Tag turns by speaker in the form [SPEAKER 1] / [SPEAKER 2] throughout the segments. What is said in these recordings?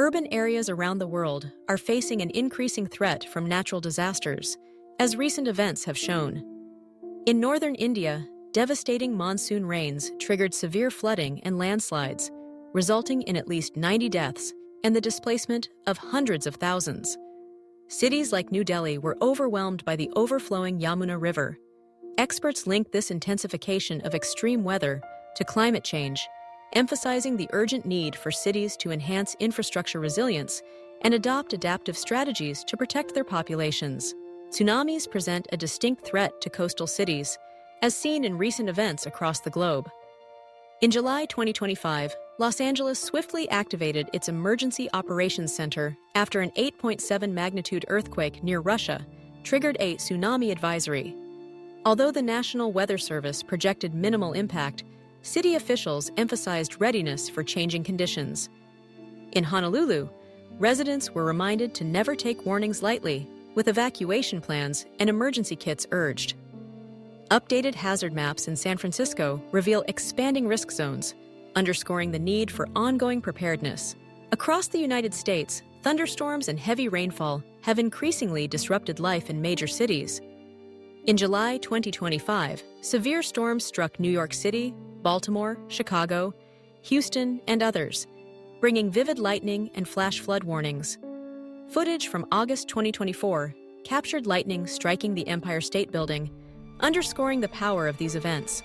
[SPEAKER 1] Urban areas around the world are facing an increasing threat from natural disasters, as recent events have shown. In northern India, devastating monsoon rains triggered severe flooding and landslides, resulting in at least 90 deaths and the displacement of hundreds of thousands. Cities like New Delhi were overwhelmed by the overflowing Yamuna River. Experts link this intensification of extreme weather to climate change, emphasizing the urgent need for cities to enhance infrastructure resilience and adopt adaptive strategies to protect their populations. Tsunamis present a distinct threat to coastal cities, as seen in recent events across the globe. In July 2025, Los Angeles swiftly activated its Emergency Operations Center after an 8.7 magnitude earthquake near Russia triggered a tsunami advisory. Although the National Weather Service projected minimal impact, city officials emphasized readiness for changing conditions. In Honolulu, residents were reminded to never take warnings lightly, with evacuation plans and emergency kits urged. Updated hazard maps in San Francisco reveal expanding risk zones, underscoring the need for ongoing preparedness. Across the United States, thunderstorms and heavy rainfall have increasingly disrupted life in major cities. In July 2025, severe storms struck New York City, Baltimore, Chicago, Houston, and others, bringing vivid lightning and flash flood warnings. Footage from August 2024 captured lightning striking the Empire State Building, underscoring the power of these events.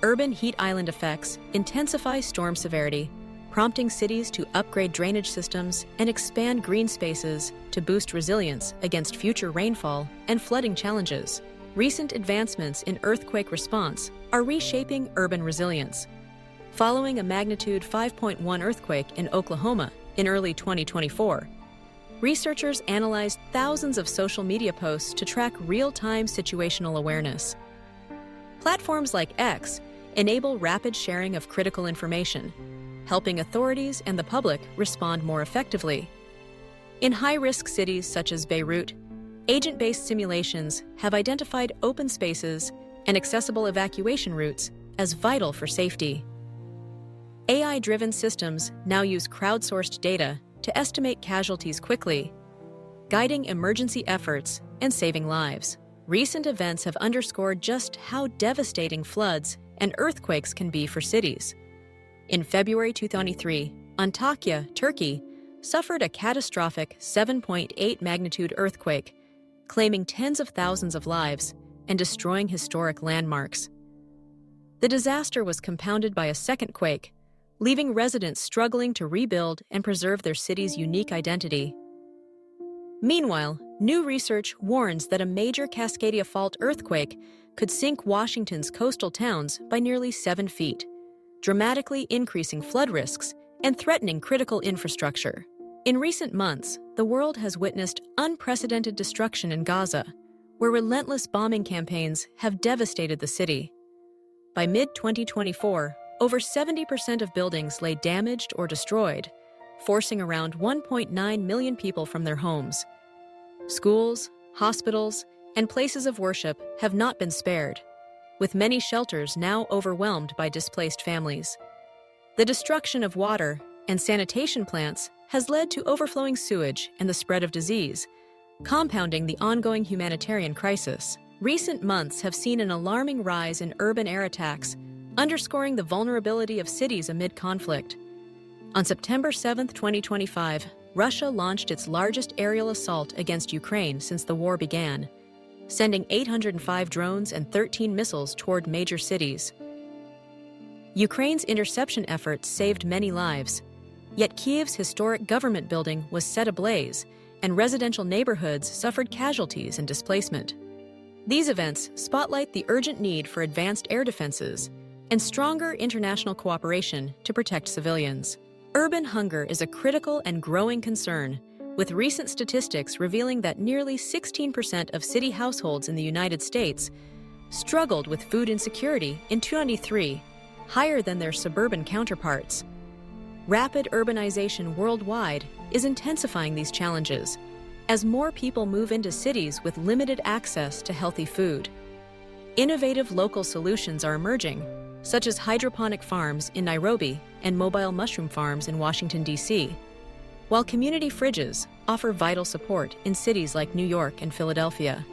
[SPEAKER 1] Urban heat island effects intensify storm severity, prompting cities to upgrade drainage systems and expand green spaces to boost resilience against future rainfall and flooding challenges. Recent advancements in earthquake response are reshaping urban resilience. Following a magnitude 5.1 earthquake in Oklahoma in early 2024, researchers analyzed thousands of social media posts to track real-time situational awareness. Platforms like X enable rapid sharing of critical information, helping authorities and the public respond more effectively. In high-risk cities such as Beirut, agent-based simulations have identified open spaces and accessible evacuation routes as vital for safety. AI-driven systems now use crowdsourced data to estimate casualties quickly, guiding emergency efforts and saving lives. Recent events have underscored just how devastating floods and earthquakes can be for cities. In February 2023, Antakya, Turkey, suffered a catastrophic 7.8 magnitude earthquake, claiming tens of thousands of lives and destroying historic landmarks. The disaster was compounded by a second quake, leaving residents struggling to rebuild and preserve their city's unique identity. Meanwhile, new research warns that a major Cascadia Fault earthquake could sink Washington's coastal towns by nearly 7 feet, dramatically increasing flood risks and threatening critical infrastructure. In recent months, the world has witnessed unprecedented destruction in Gaza, where relentless bombing campaigns have devastated the city. By mid-2024, over 70% of buildings lay damaged or destroyed, forcing around 1.9 million people from their homes. Schools, hospitals, and places of worship have not been spared, with many shelters now overwhelmed by displaced families. The destruction of water and sanitation plants has led to overflowing sewage and the spread of disease, compounding the ongoing humanitarian crisis. Recent months have seen an alarming rise in urban air attacks, underscoring the vulnerability of cities amid conflict. On September 7, 2025, Russia launched its largest aerial assault against Ukraine since the war began, sending 805 drones and 13 missiles toward major cities. Ukraine's interception efforts saved many lives, yet Kiev's historic government building was set ablaze, and residential neighborhoods suffered casualties and displacement. These events spotlight the urgent need for advanced air defenses and stronger international cooperation to protect civilians. Urban hunger is a critical and growing concern, with recent statistics revealing that nearly 16% of city households in the United States struggled with food insecurity in 2023, higher than their suburban counterparts. Rapid urbanization worldwide is intensifying these challenges as more people move into cities with limited access to healthy food. Innovative local solutions are emerging, such as hydroponic farms in Nairobi and mobile mushroom farms in Washington, D.C. while community fridges offer vital support in cities like New York and Philadelphia.